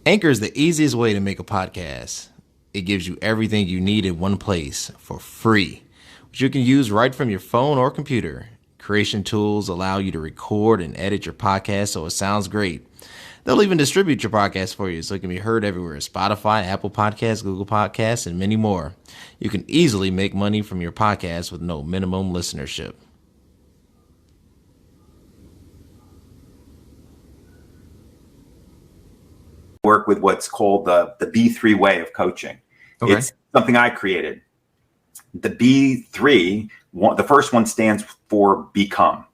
Anchor is the easiest way to make a podcast. It gives you everything you need in one place for free, which you can use right from your phone or computer. Creation tools allow you to record and edit your podcast so it sounds great. They'll even distribute your podcast for you so it can be heard everywhere: Spotify, Apple Podcasts, Google Podcasts, and many more. You can easily make money from your podcast with no minimum listenership. Work with what's called the B3 way of coaching. Okay. It's something I created. The B3, the first one stands for become.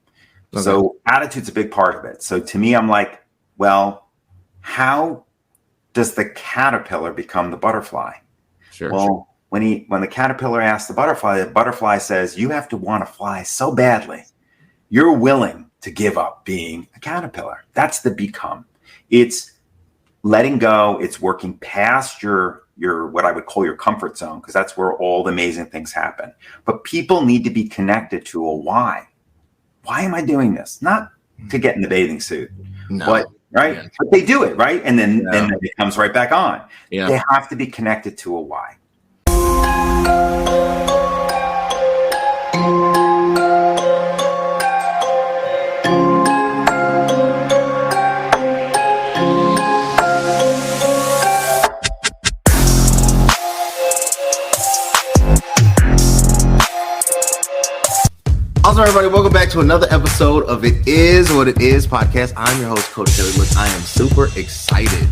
Okay. So attitude's a big part of it. So to me, I'm like, well, how does the caterpillar become the butterfly? Sure. Well, when the caterpillar asks the butterfly says, you have to want to fly so badly, you're willing to give up being a caterpillar. That's the become. It's letting go. It's working past your what I would call your comfort zone, because that's where all the amazing things happen. But people need to be connected to a why. Why am I doing this? Not to get in the bathing suit, but right. Yeah. But they do it, right? And then it comes right back on. Yeah. They have to be connected to a why. Also, everybody, welcome back to another episode of It Is What It Is podcast. I'm your host, Coach Kelly. Look, I am super excited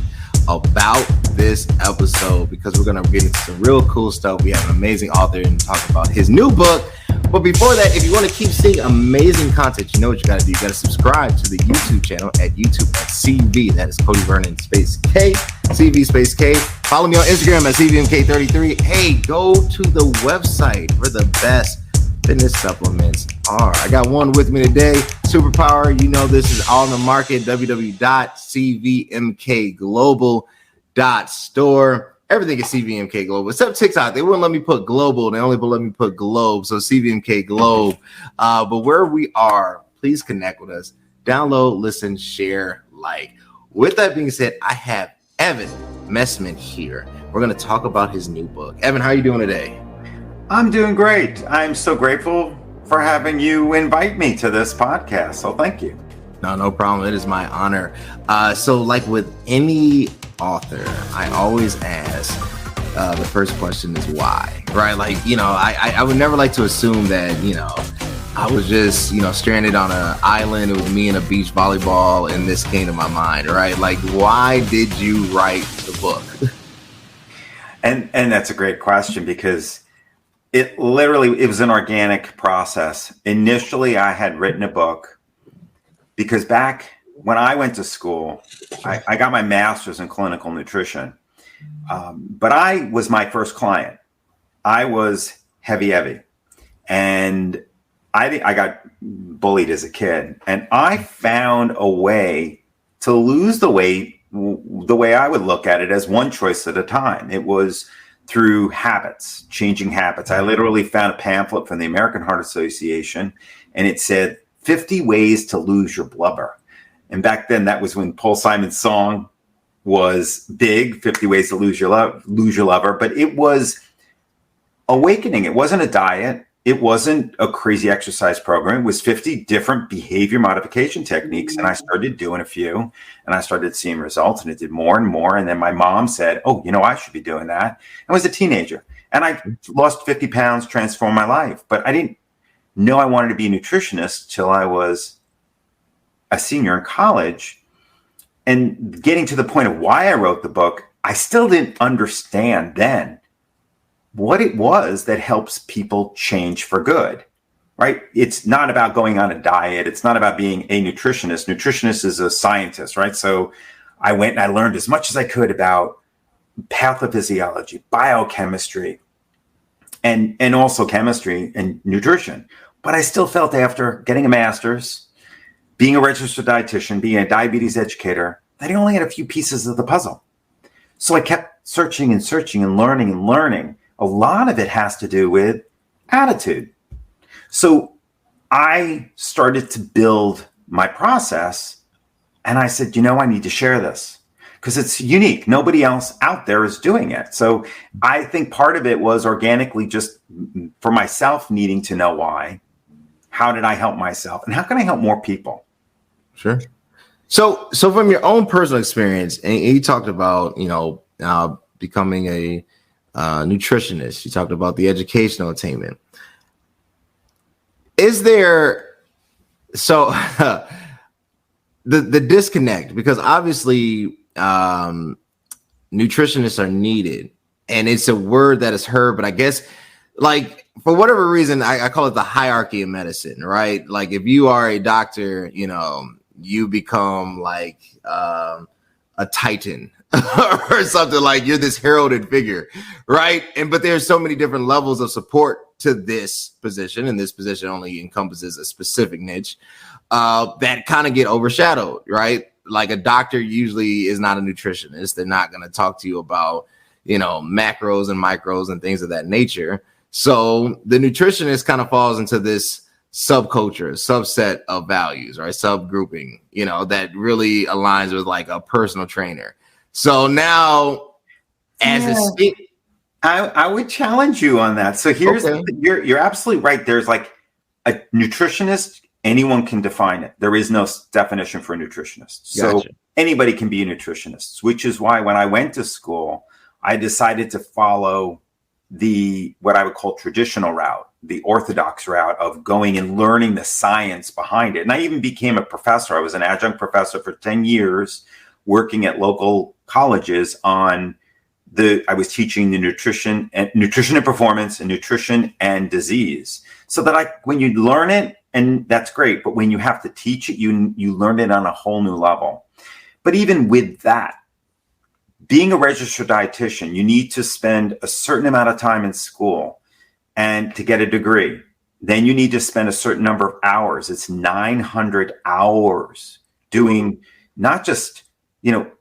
about this episode because we're going to get into some real cool stuff. We have an amazing author and talk about his new book. But before that, if you want to keep seeing amazing content, you know what you got to do. You got to subscribe to the YouTube channel at YouTube at CV. That is Cody Vernon space K, CV space K. Follow me on Instagram at CVMK33. Hey, go to the website for the best fitness supplements are. I got one with me today, Superpower. You know this is all in the market, www.cvmkglobal.store. Everything is CVMK Global, except TikTok. They wouldn't let me put global. They only let me put globe, so CVMK Globe. But where we are, please connect with us. Download, listen, share, like. With that being said, I have Evan Mestman here. We're going to talk about his new book. Evan, how are you doing today? I'm doing great. I'm so grateful for having you invite me to this podcast. So thank you. No problem. It is my honor. So like with any author, I always ask, the first question is why, right? Like, I would never like to assume that, I was just, stranded on an island. It was me and a beach volleyball and this came to my mind, right? Like, why did you write the book? And that's a great question because it was an organic process. Initially, I had written a book because back when I went to school, I got my master's in clinical nutrition. But I was my first client. I was heavy. And I got bullied as a kid. And I found a way to lose the weight the way I would look at it as one choice at a time. It was through habits, changing habits. I literally found a pamphlet from the American Heart Association, and it said 50 ways to lose your blubber. And back then, that was when Paul Simon's song was big, 50 ways to lose your lover. But it was awakening. It wasn't a diet. It wasn't a crazy exercise program. It was 50 different behavior modification techniques. And I started doing a few and I started seeing results, and it did more and more. And then my mom said, oh, I should be doing that. I was a teenager and I lost 50 pounds, transformed my life. But I didn't know I wanted to be a nutritionist till I was a senior in college. And getting to the point of why I wrote the book, I still didn't understand then what it was that helps people change for good, right? It's not about going on a diet. It's not about being a nutritionist. Nutritionist is a scientist, right? So I went and I learned as much as I could about pathophysiology, biochemistry, and also chemistry and nutrition. But I still felt after getting a master's, being a registered dietitian, being a diabetes educator, that I only had a few pieces of the puzzle. So I kept searching and learning. A lot of it has to do with attitude. So I started to build my process and I said, I need to share this because it's unique. Nobody else out there is doing it. So I think part of it was organically just for myself needing to know why. How did I help myself? And how can I help more people? Sure. So from your own personal experience, and you talked about, becoming a nutritionist. You talked about the educational attainment. Is there the disconnect? Because obviously nutritionists are needed, and it's a word that is heard, but I guess like for whatever reason, I call it the hierarchy of medicine, right? Like if you are a doctor, you become like a titan or something, like you're this heralded figure, right? But there's so many different levels of support to this position, and this position only encompasses a specific niche that kind of get overshadowed, right? Like a doctor usually is not a nutritionist. They're not going to talk to you about, macros and micros and things of that nature. So the nutritionist kind of falls into this subculture, subset of values, right? Subgrouping, that really aligns with like a personal trainer. So now I would challenge you on that. So you're absolutely right. There's like a nutritionist, anyone can define it. There is no definition for a nutritionist. So anybody can be a nutritionist, which is why when I went to school, I decided to follow what I would call traditional route, the orthodox route of going and learning the science behind it. And I even became a professor. I was an adjunct professor for 10 years, working at local colleges I was teaching the nutrition and performance and nutrition and disease. So that when you learn it, and that's great, but when you have to teach it, you learn it on a whole new level. But even with that, being a registered dietitian, you need to spend a certain amount of time in school and to get a degree. Then you need to spend a certain number of hours. It's 900 hours doing not just,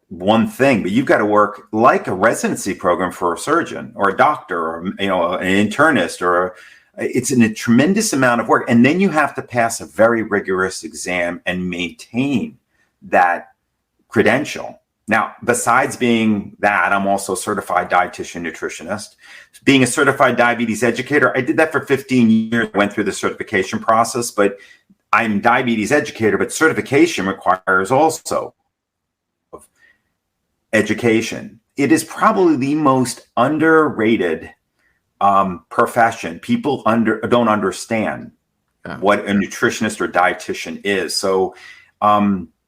one thing, but you've got to work like a residency program for a surgeon or a doctor or, an internist it's a tremendous amount of work. And then you have to pass a very rigorous exam and maintain that credential. Now, besides being that, I'm also a certified dietitian nutritionist. Being a certified diabetes educator, I did that for 15 years, went through the certification process, but I'm a diabetes educator, but certification requires also education. It is probably the most underrated profession. People don't understand what a nutritionist or dietitian is. So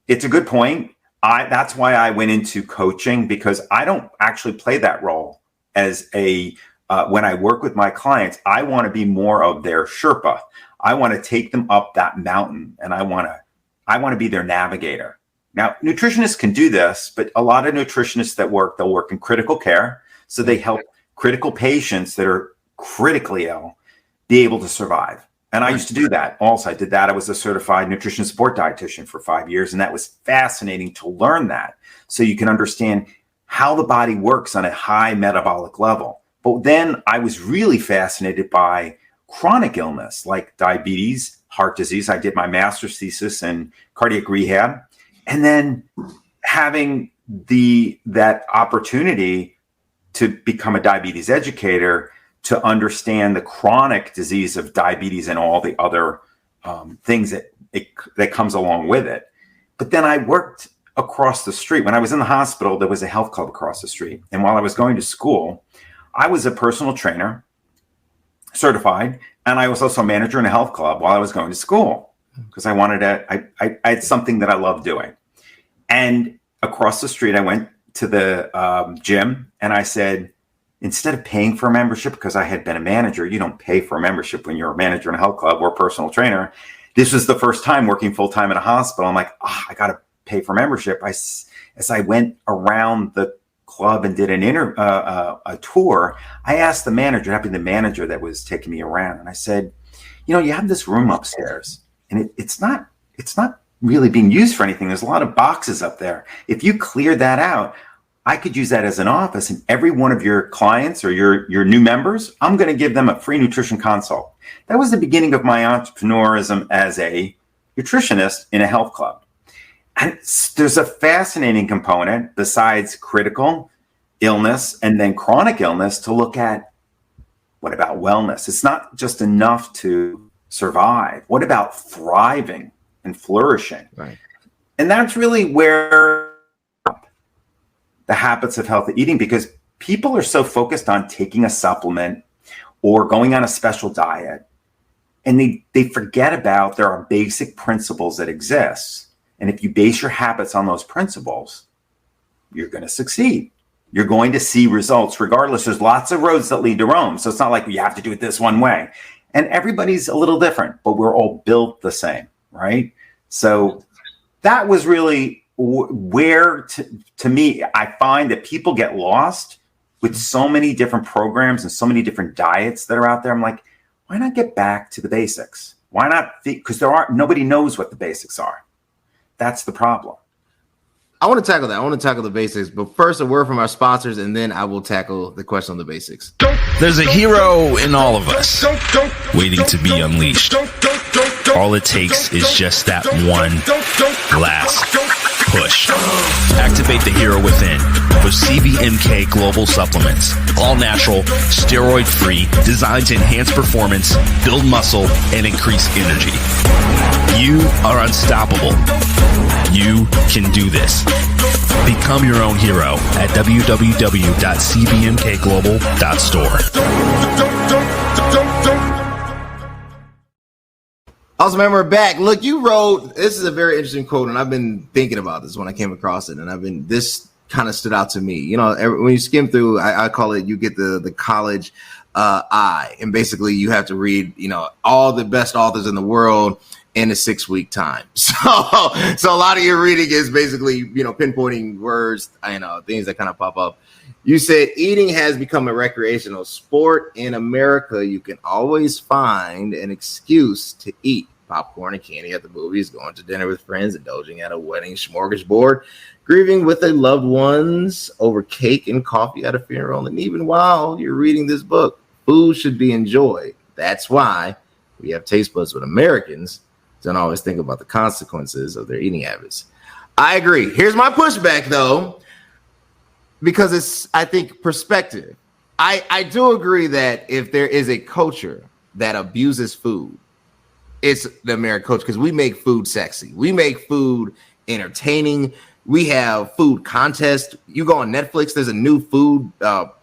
it's a good point. That's why I went into coaching, because I don't actually play that role as when I work with my clients. I want to be more of their Sherpa. I want to take them up that mountain, and I want to be their navigator. Now, nutritionists can do this, but a lot of nutritionists they'll work in critical care. So they help critical patients that are critically ill be able to survive. And I used to do that. Also, I did that. I was a certified nutrition support dietitian for 5 years. And that was fascinating to learn that. So you can understand how the body works on a high metabolic level. But then I was really fascinated by chronic illness like diabetes, heart disease. I did my master's thesis in cardiac rehab. And then having that opportunity to become a diabetes educator, to understand the chronic disease of diabetes and all the other things that comes along with it. But then I worked across the street. When I was in the hospital, there was a health club across the street. And while I was going to school, I was a personal trainer, certified, and I was also a manager in a health club while I was going to school, because I wanted I had something that I loved doing. And across the street, I went to the gym, and I said, instead of paying for a membership, because I had been a manager, you don't pay for a membership when you're a manager in a health club or a personal trainer. This was the first time working full time in a hospital. I'm like, I got to pay for membership. As I went around the club and did a tour, I asked the manager, that'd be the manager that was taking me around, and I said, you have this room upstairs, and it's not really being used for anything. There's a lot of boxes up there. If you clear that out, I could use that as an office, and every one of your clients or your new members, I'm going to give them a free nutrition consult. That was the beginning of my entrepreneurism as a nutritionist in a health club. And there's a fascinating component besides critical illness and then chronic illness to look at. What about wellness? It's not just enough to survive. What about thriving and flourishing? Right. And that's really where the habits of healthy eating, because people are so focused on taking a supplement or going on a special diet, and they forget about there are basic principles that exist. And if you base your habits on those principles, you're going to succeed. You're going to see results regardless. There's lots of roads that lead to Rome. So it's not like you have to do it this one way. And everybody's a little different, but we're all built the same, right? So that was really where, to me, I find that people get lost with so many different programs and so many different diets that are out there. I'm like, why not get back to the basics? Why not? Because nobody knows what the basics are. That's the problem. I want to tackle that. I want to tackle the basics, but first a word from our sponsors, and then I will tackle the question on the basics. There's a hero in all of us waiting to be unleashed. All it takes is just that one last push. Activate the hero within with CVMK Global Supplements. All natural, steroid-free, designed to enhance performance, build muscle, and increase energy. You are unstoppable. You can do this. Become your own hero at www.cvmkglobal.store. Awesome, man, we're back. Look, you wrote, this is a very interesting quote, and I've been thinking about this when I came across it, and this kind of stood out to me. You know, when you skim through, I call it, you get the college eye, and basically you have to read, you know, all the best authors in the world in a 6-week time. So a lot of your reading is basically, you know, pinpointing words, you know, things that kind of pop up. You said eating has become a recreational sport. In America, you can always find an excuse to eat popcorn and candy at the movies, going to dinner with friends, indulging at a wedding smorgasbord, grieving with a loved ones over cake and coffee at a funeral. And even while you're reading this book, food should be enjoyed. That's why we have taste buds with Americans don't always think about the consequences of their eating habits. I agree. Here's my pushback, though, because it's, I think, perspective. I do agree that if there is a culture that abuses food, it's the American culture, because we make food sexy. We make food entertaining. We have food contests. You go on Netflix, there's a new food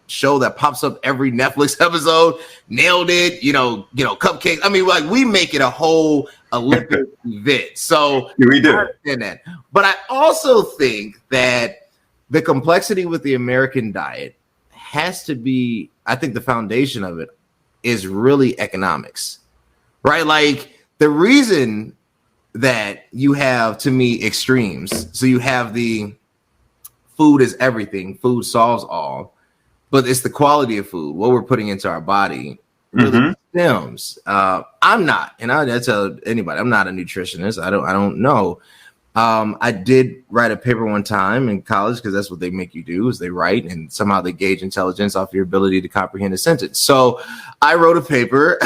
show that pops up every Netflix episode. Nailed it, you know, cupcakes. I mean, like, we make it a whole Olympic event. So we do. I understand that. But I also think that the complexity with the American diet has to be, I think the foundation of it is really economics, right? Like, the reason that you have, to me, extremes. So you have the food is everything, food solves all, but it's the quality of food, what we're putting into our body, really stems. I'm not, and I tell anybody, I'm not a nutritionist. I don't know. I did write a paper one time in college, because that's what they make you do, is they write, and somehow they gauge intelligence off your ability to comprehend a sentence. So I wrote a paper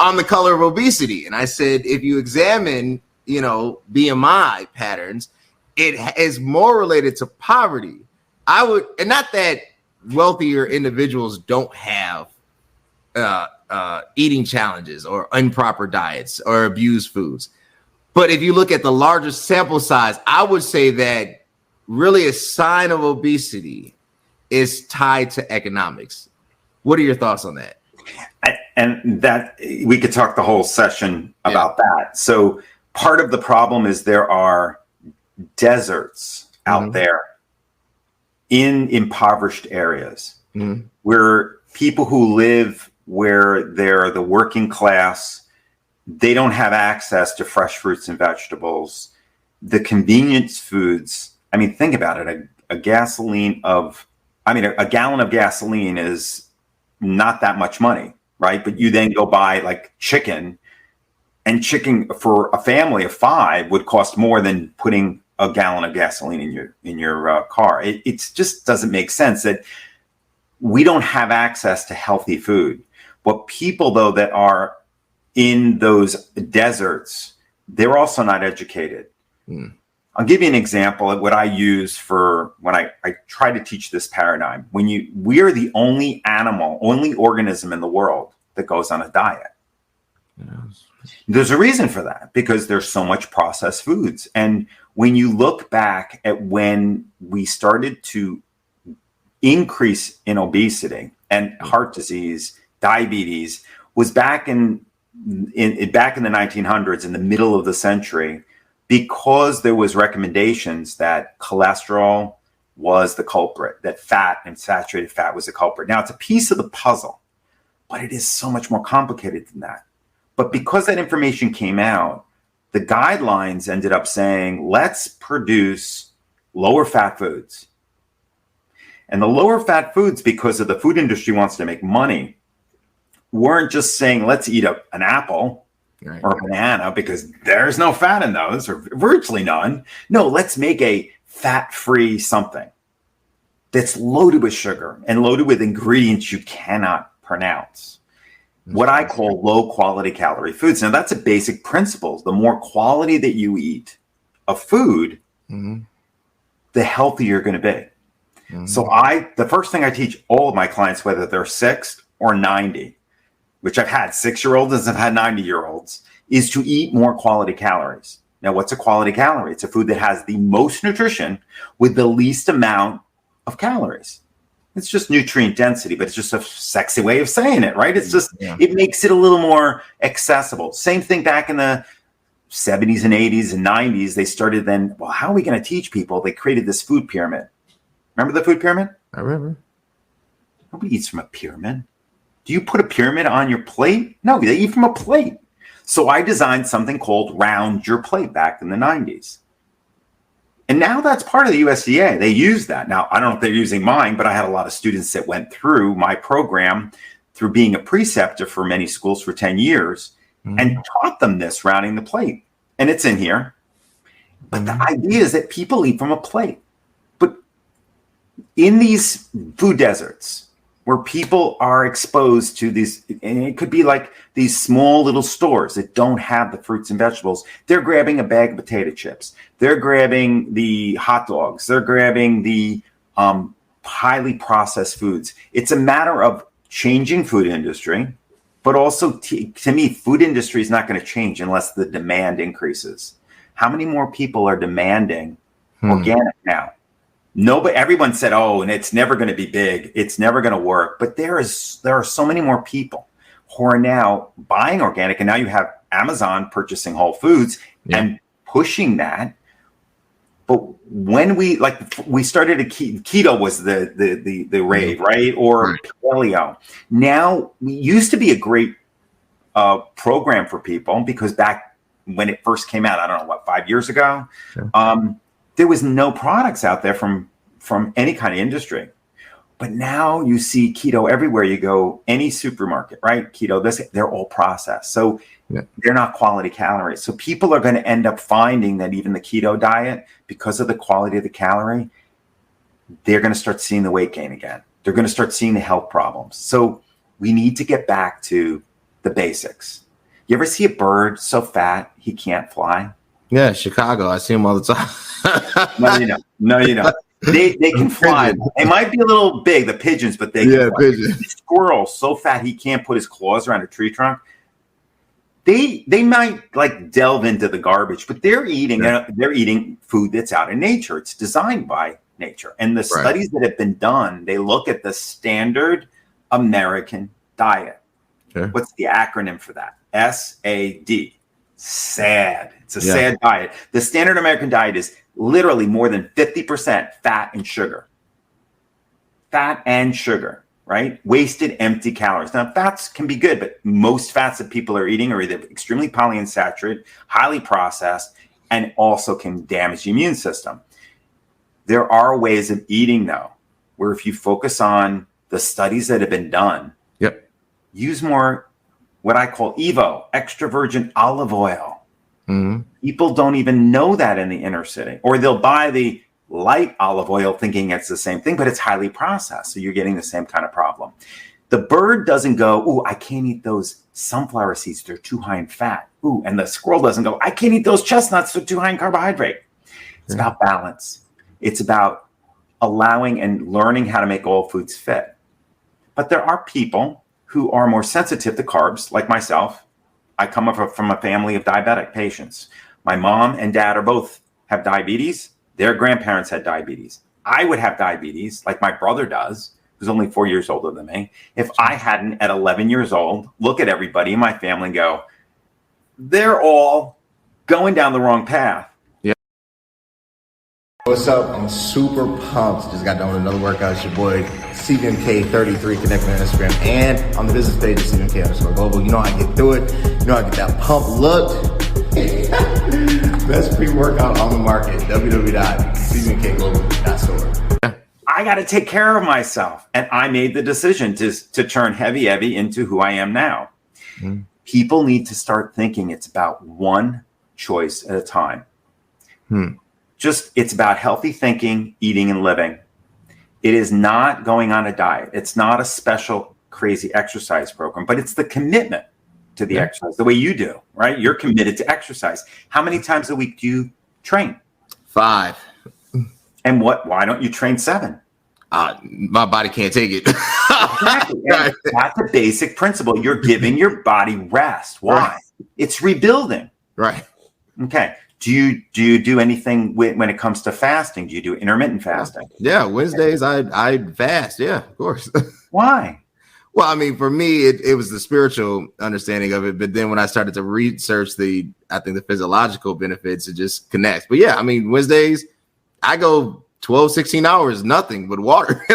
on the color of obesity, and I said, if you examine, you know, BMI patterns, it is more related to poverty. And not that wealthier individuals don't have eating challenges or improper diets or abuse foods. But if you look at the largest sample size, I would say that really a sign of obesity is tied to economics. What are your thoughts on that? And that we could talk the whole session about that. So part of the problem is there are deserts out there in impoverished areas where people who live where they're the working class, they don't have access to fresh fruits and vegetables. The convenience foods, I mean, think about it. A gallon of gasoline is not that much money, right? But you then go buy like chicken, and chicken for a family of 5 would cost more than putting a gallon of gasoline in your car. It just doesn't make sense that we don't have access to healthy food. But people, though, that are in those deserts, they're also not educated. I'll give you an example of what I use for when I try to teach this paradigm. We are the only organism in the world that goes on a diet. Yes. There's a reason for that, because there's so much processed foods. And when you look back at when we started to increase in obesity and heart disease, diabetes, was back in the 1900s, in the middle of the century, because there was recommendations that cholesterol was the culprit, that fat and saturated fat was the culprit. Now, it's a piece of the puzzle, but it is so much more complicated than that. But because that information came out, the guidelines ended up saying, let's produce lower fat foods. And the lower fat foods, because of the food industry wants to make money, weren't just saying, let's eat an apple or a banana because there's no fat in those, or virtually none. No, let's make a fat-free something that's loaded with sugar and loaded with ingredients you cannot pronounce. What I call low quality calorie foods. Now, that's a basic principle. The more quality that you eat of food, the healthier you're going to be. So the first thing I teach all of my clients, whether they're 6 or 90, which I've had 6-year-olds and I've had 90-year-olds, is to eat more quality calories. Now, what's a quality calorie? It's a food that has the most nutrition with the least amount of calories. It's just nutrient density, but it's just a sexy way of saying it, right? It's just, it makes it a little more accessible. Same thing back in the 70s and 80s and 90s. They started then, well, how are we going to teach people? They created this food pyramid. Remember the food pyramid? I remember. Nobody eats from a pyramid. Do you put a pyramid on your plate? No, they eat from a plate. So I designed something called Round Your Plate back in the 90s. And now that's part of the USDA. They use that. Now, I don't know if they're using mine, but I had a lot of students that went through my program through being a preceptor for many schools for 10 years and taught them this, rounding the plate. And it's in here. But the idea is that people eat from a plate. But in these food deserts, where people are exposed to these, and it could be like these small little stores that don't have the fruits and vegetables. They're grabbing a bag of potato chips. They're grabbing the hot dogs. They're grabbing the highly processed foods. It's a matter of changing food industry, but also to me, food industry is not going to change unless the demand increases. How many more people are demanding organic now? Nobody, everyone said, oh, and it's never going to be big. It's never going to work. But there are so many more people who are now buying organic. And now you have Amazon purchasing Whole Foods and pushing that. But when we started keto was the rave, right? Or paleo. Now, we used to be a great program for people, because back when it first came out, I don't know, 5 years ago, there was no products out there from any kind of industry. But now you see keto everywhere you go, any supermarket, right? Keto, they're all processed. So they're not quality calories. So people are going to end up finding that even the keto diet, because of the quality of the calorie, they're going to start seeing the weight gain again. They're going to start seeing the health problems. So we need to get back to the basics. You ever see a bird so fat he can't fly? Yeah, Chicago. I see them all the time. No, you know. They can fly. They might be a little big, the pigeons, but they can fly. Pigeons. The squirrel so fat he can't put his claws around a tree trunk. They might like delve into the garbage, but they're eating food that's out in nature. It's designed by nature. And the studies that have been done, they look at the standard American diet. Sure. What's the acronym for that? SAD. SAD. It's a sad diet. The standard American diet is literally more than 50% fat and sugar. Fat and sugar, right? Wasted, empty calories. Now, fats can be good, but most fats that people are eating are either extremely polyunsaturated, highly processed, and also can damage the immune system. There are ways of eating, though, where if you focus on the studies that have been done, use more what I call EVO, extra virgin olive oil. People don't even know that in the inner city, or they'll buy the light olive oil thinking it's the same thing, but it's highly processed. So you're getting the same kind of problem. The bird doesn't go, ooh, I can't eat those sunflower seeds. They're too high in fat. Ooh, and the squirrel doesn't go, I can't eat those chestnuts. They're too high in carbohydrate. It's about balance. It's about allowing and learning how to make all foods fit. But there are people who are more sensitive to carbs, like myself. I come from a family of diabetic patients. My mom and dad have diabetes. Their grandparents had diabetes. I would have diabetes, like my brother does, who's only 4 years older than me, if I hadn't, at 11 years old, look at everybody in my family and go, they're all going down the wrong path. What's up? I'm super pumped. Just got done with another workout. It's your boy, CVMK33. Connect me on Instagram and on the business page of CVMK_global. You know how I get through it. You know how I get that pump looked. Best pre-workout on the market. www.cvmkglobal.store. I got to take care of myself. And I made the decision to turn heavy into who I am now. Mm. People need to start thinking it's about one choice at a time. It's about healthy thinking, eating, and living. It is not going on a diet. It's not a special crazy exercise program, but it's the commitment to the exercise, the way you do, right? You're committed to exercise. How many times a week do you train? 5. And why don't you train 7? My body can't take it. Exactly. That's a basic principle. You're giving your body rest. Why? Right. It's rebuilding. Right. Okay. Do you do anything when it comes to fasting? Do you do intermittent fasting? Yeah, Wednesdays I fast. Yeah, of course. Why? Well, I mean, for me, it was the spiritual understanding of it. But then when I started to research the physiological benefits, it just connects. But yeah, I mean, Wednesdays, I go 12, 16 hours, nothing but water.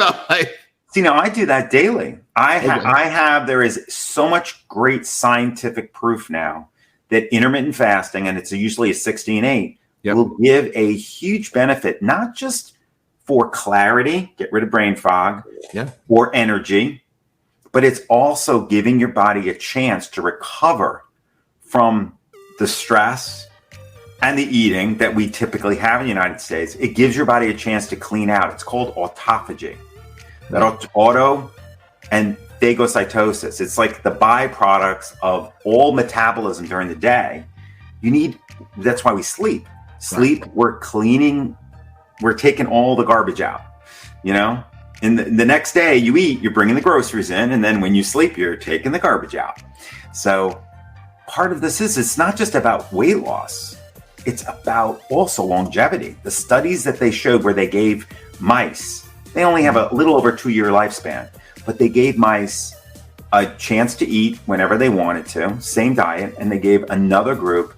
See, now I do that daily. There is so much great scientific proof now that intermittent fasting, and it's usually a 16-8, will give a huge benefit, not just for clarity, get rid of brain fog, or energy, but it's also giving your body a chance to recover from the stress and the eating that we typically have in the United States. It gives your body a chance to clean out. It's called autophagy. That auto and phagocytosis. It's like the byproducts of all metabolism during the day. That's why we sleep. We're cleaning, we're taking all the garbage out, And the next day you eat, you're bringing the groceries in, and then when you sleep, you're taking the garbage out. So part of this it's not just about weight loss. It's about also longevity. The studies that they showed where they gave mice, they only have a little over 2-year lifespan, but they gave mice a chance to eat whenever they wanted to, same diet, and they gave another group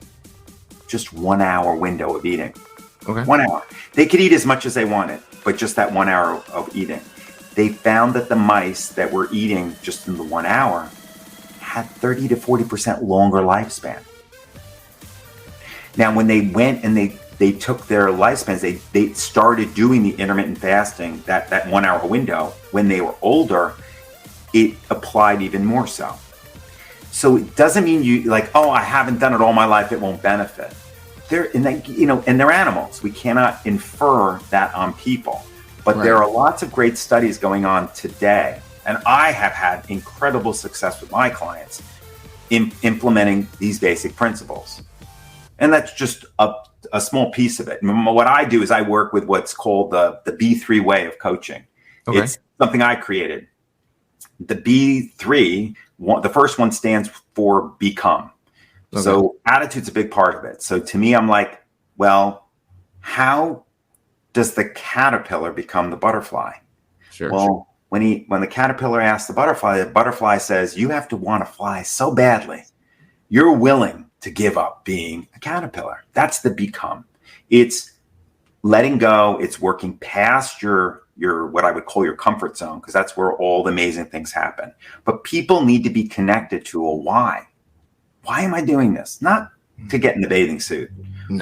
just 1 hour window of eating. Okay. 1 hour. They could eat as much as they wanted, but just that 1 hour of eating. They found that the mice that were eating just in the 1 hour had 30 to 40% longer lifespan. Now, when they went and they took their lifespans, they started doing the intermittent fasting, that 1 hour window, when they were older, it applied even more so. So it doesn't mean I haven't done it all my life, it won't benefit. And they're animals. We cannot infer that on people. But There are lots of great studies going on today. And I have had incredible success with my clients in implementing these basic principles. And that's just a small piece of it. What I do is I work with what's called the B3 way of coaching. Okay. It's something I created. The B3, the first one stands for become. Okay. So attitude's a big part of it. So to me, I'm like, well, how does the caterpillar become the butterfly? Sure. Well, when the caterpillar asks the butterfly says, you have to want to fly so badly. You're willing to give up being a caterpillar. That's the become. It's letting go. It's working past your what I would call your comfort zone, because that's where all the amazing things happen. But people need to be connected to a why. Why am I doing this? Not to get in the bathing suit,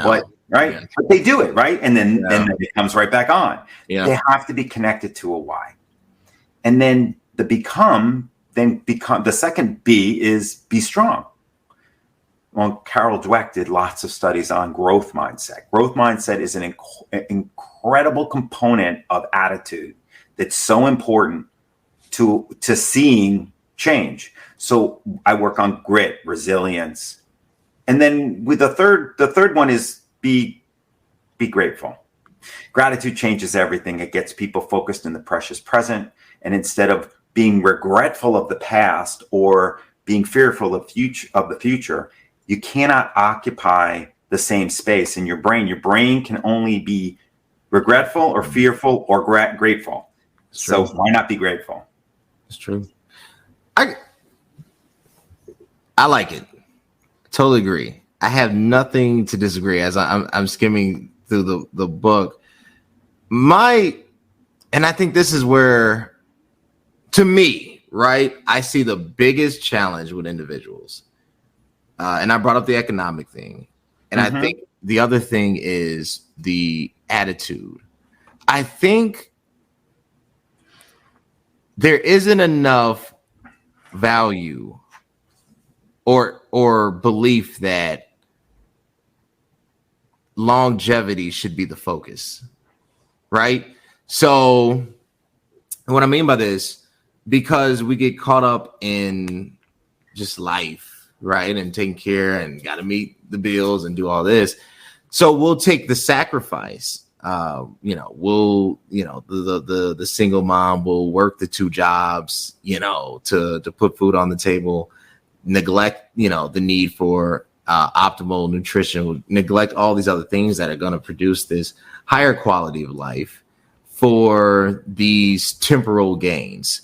but right? Yeah. But they do it, right? And then it comes right back on. Yeah. They have to be connected to a why. And then the second B is be strong. Well, Carol Dweck did lots of studies on growth mindset. Growth mindset is an incredible component of attitude that's so important to seeing change. So I work on grit, resilience. And then with the third one is be be grateful. Gratitude changes everything. It gets people focused in the precious present. And instead of being regretful of the past or being fearful of the future, you cannot occupy the same space in your brain. Your brain can only be regretful or fearful or grateful. So why not be grateful? It's true. I like it. Totally agree. I have nothing to disagree as I'm skimming through the book. And I think this is where, to me, right, I see the biggest challenge with individuals. And I brought up the economic thing. And I think the other thing is the attitude. I think there isn't enough value or belief that longevity should be the focus, right? So what I mean by this, because we get caught up in just life, right? And taking care and got to meet the bills and do all this. So we'll take the sacrifice. The single mom will work the 2 jobs, to put food on the table, neglect, the need for optimal nutrition, neglect all these other things that are going to produce this higher quality of life for these temporal gains.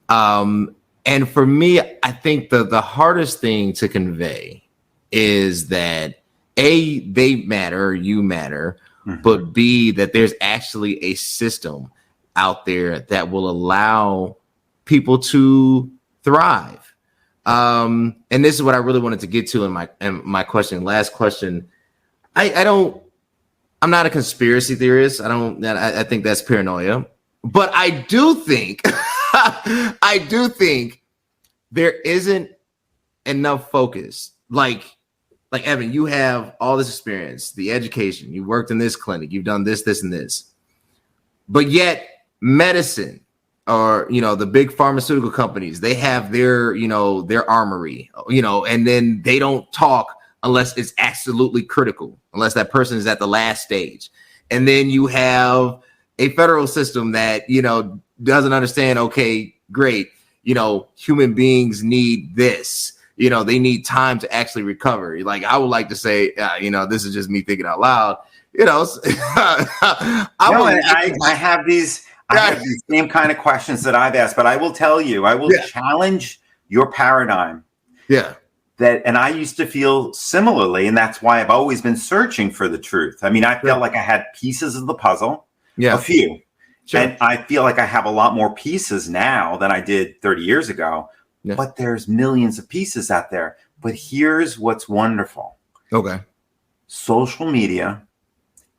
And for me, I think the hardest thing to convey is that A, they matter, you matter, but B, that there's actually a system out there that will allow people to thrive. And this is what I really wanted to get to in my question. Last question. I'm not a conspiracy theorist. I think that's paranoia, but I do think there isn't enough focus. Like Evan, you have all this experience, the education, you worked in this clinic, you've done this, and this, but yet medicine or, the big pharmaceutical companies, they have their armory, and then they don't talk unless it's absolutely critical, unless that person is at the last stage. And then you have a federal system that, doesn't understand, okay, great, human beings need this. They need time to actually recover. Like, I would like to say, this is just me thinking out loud. I have these same kind of questions that I've asked, but I will tell you, I will challenge your paradigm. Yeah. And I used to feel similarly, and that's why I've always been searching for the truth. I mean, I felt like I had pieces of the puzzle, a few, and I feel like I have a lot more pieces now than I did 30 years ago. Yeah. But there's millions of pieces out there. But here's what's wonderful. Okay. Social media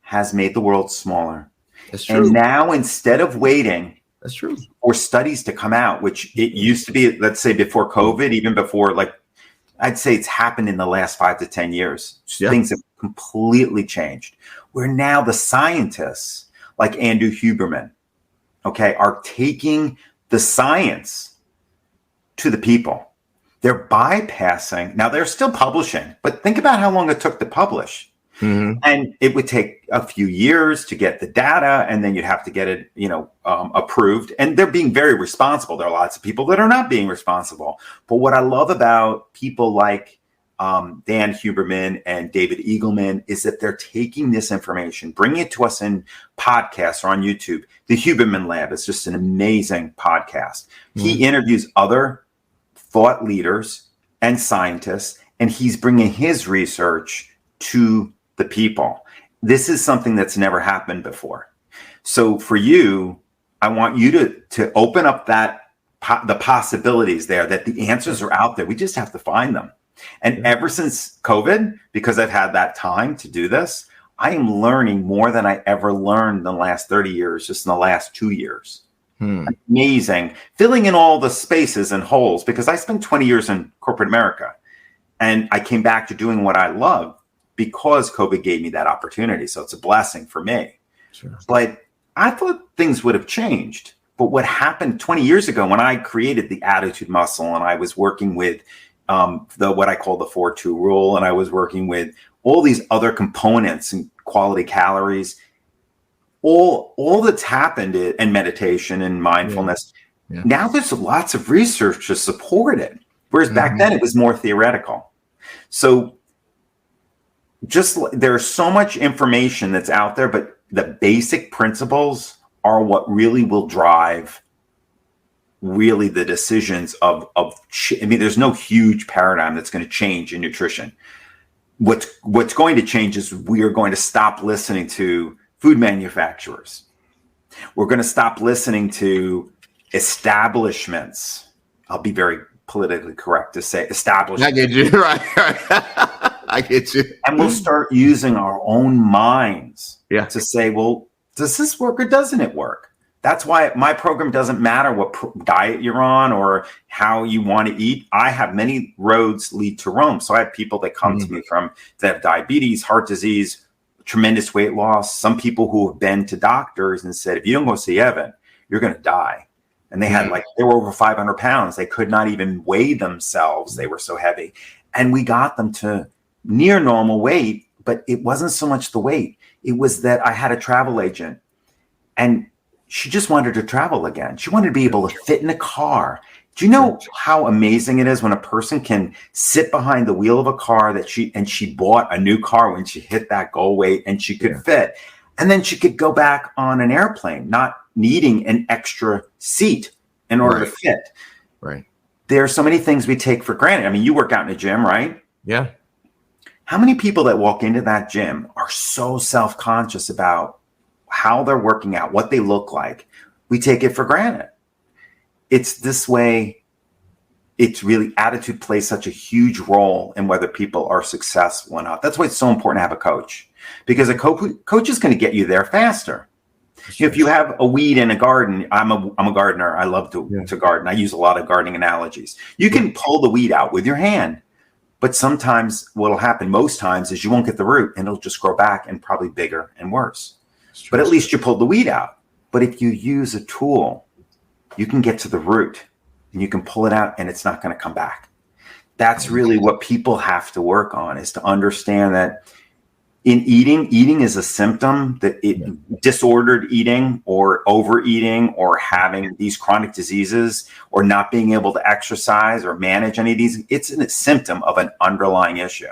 has made the world smaller. That's true. And now, instead of waiting That's true. for studies to come out, which it used to be, let's say before COVID, even before, I'd say it's happened in the last 5 to 10 years. Yeah. Things have completely changed. Where now the scientists like Andrew Huberman, are taking the science to the people. They're bypassing. Now they're still publishing, but think about how long it took to publish. And it would take a few years to get the data, and then you'd have to get it, approved. And they're being very responsible. There are lots of people that are not being responsible. But what I love about people like Dan Huberman and David Eagleman is that they're taking this information, bringing it to us in podcasts or on YouTube. The Huberman Lab is just an amazing podcast. He interviews other thought leaders and scientists, and he's bringing his research to the people. This is something that's never happened before. So for you, I want you to open up the possibilities there, that the answers are out there. We just have to find them. And ever since COVID, because I've had that time to do this, I am learning more than I ever learned in the last 30 years, just in the last 2 years. Amazing. Filling in all the spaces and holes, because I spent 20 years in corporate America, and I came back to doing what I love because COVID gave me that opportunity. So it's a blessing for me. Sure. But I thought things would have changed. But what happened 20 years ago when I created the attitude muscle, and I was working with what I call the 4-2 rule, and I was working with all these other components and quality calories. All that's happened and meditation and mindfulness. Yeah. Now there's lots of research to support it. Whereas back then it was more theoretical. So there's so much information that's out there, but the basic principles are what really will drive really the decisions I mean, there's no huge paradigm that's going to change in nutrition. What's going to change is we are going to stop listening to food manufacturers. We're going to stop listening to establishments. I'll be very politically correct to say establishments. I get you. Right. I get you. And we'll start using our own minds to say, well, does this work or doesn't it work? That's why my program doesn't matter what diet you're on or how you want to eat. I have many roads lead to Rome. So I have people that come to me that have diabetes, heart disease, tremendous weight loss. Some people who have been to doctors and said, if you don't go see Evan, you're going to die. And they they were over 500 pounds. They could not even weigh themselves. They were so heavy. And we got them to near normal weight, but it wasn't so much the weight. It was that I had a travel agent and she just wanted to travel again. She wanted to be able to fit in a car. Do you know how amazing it is when a person can sit behind the wheel of a car that she bought a new car when she hit that goal weight and she could fit. And then she could go back on an airplane, not needing an extra seat in order to fit. Right. There are so many things we take for granted. I mean, you work out in a gym, right? Yeah. How many people that walk into that gym are so self-conscious about how they're working out, what they look like? We take it for granted. It's this way. It's really attitude plays such a huge role in whether people are successful or not. That's why it's so important to have a coach, because a coach is going to get you there faster. If you have a weed in a garden, I'm a gardener. I love to garden. I use a lot of gardening analogies. You can pull the weed out with your hand, but sometimes what'll happen most times is you won't get the root and it'll just grow back and probably bigger and worse. But at least you pulled the weed out. But if you use a tool, you can get to the root and you can pull it out and it's not going to come back. That's really what people have to work on, is to understand that in eating is a symptom, that disordered eating or overeating or having these chronic diseases or not being able to exercise or manage any of these, it's a symptom of an underlying issue,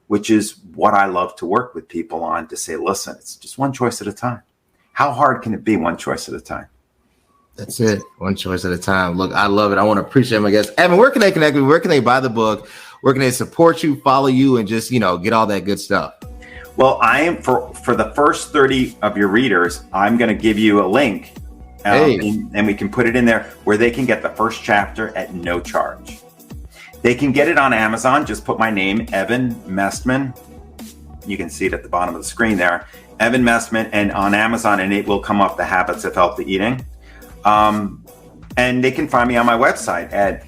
which is what I love to work with people on, to say, listen, it's just one choice at a time. How hard can it be, one choice at a time? That's it. One choice at a time. Look, I love it. I want to appreciate my guests. Evan, where can they connect with you? Where can they buy the book? Where can they support you, follow you, and just, get all that good stuff? Well, I am for the first 30 of your readers, I'm going to give you a link and we can put it in there where they can get the first chapter at no charge. They can get it on Amazon. Just put my name, Evan Mestman. You can see it at the bottom of the screen there, Evan Mestman, and on Amazon, and it will come up, The Habits of Healthy Eating. And they can find me on my website at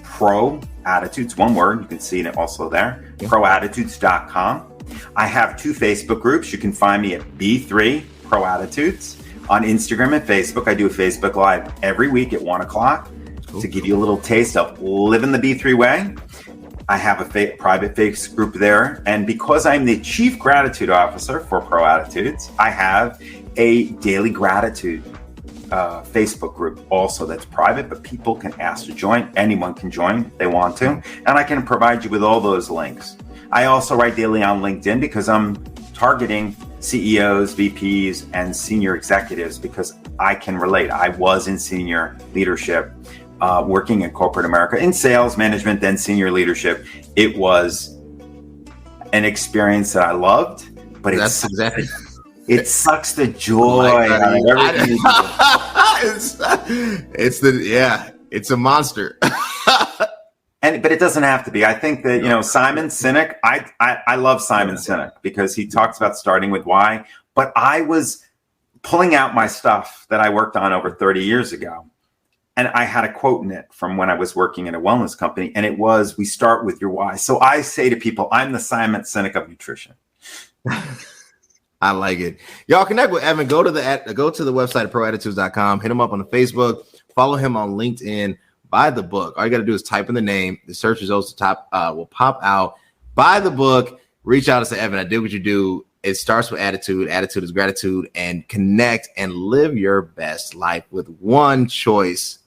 Pro Attitudes, one word. You can see it also there, proattitudes.com. I have 2 Facebook groups. You can find me at B3 Pro Attitudes on Instagram and Facebook. I do a Facebook Live every week at 1 o'clock to give you a little taste of living the B3 way. I have a private Facebook group there. And because I'm the Chief Gratitude Officer for Pro Attitudes, I have a daily gratitude Facebook group also that's private, but people can ask to join. Anyone can join if they want to. And I can provide you with all those links. I also write daily on LinkedIn because I'm targeting CEOs, VPs, and senior executives because I can relate. I was in senior leadership, working in corporate America, in sales management, then senior leadership. It was an experience that I loved, but it sucks the joy out of everything. It's a monster. But it doesn't have to be. I think that, Simon Sinek, I love Simon Sinek because he talks about starting with why, but I was pulling out my stuff that I worked on over 30 years ago. And I had a quote in it from when I was working in a wellness company. And it was, we start with your why. So I say to people, I'm the Simon Sinek of nutrition. I like it. Y'all connect with Evan. Go to the website at proattitudes.com. Hit him up on the Facebook. Follow him on LinkedIn. Buy the book. All you got to do is type in the name. The search results will pop out. Buy the book. Reach out and say, Evan, I did what you do. It starts with attitude. Attitude is gratitude, and connect and live your best life with one choice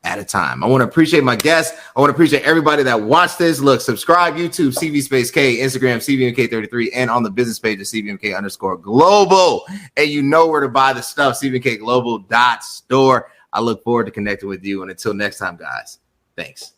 at a time. I want to appreciate my guests. I want to appreciate everybody that watched this. Look, subscribe, YouTube, CV Space K, Instagram, CVMK33, and on the business page of CVMK_global. And you know where to buy the stuff, CVMKglobal.store. I look forward to connecting with you. And until next time, guys, thanks.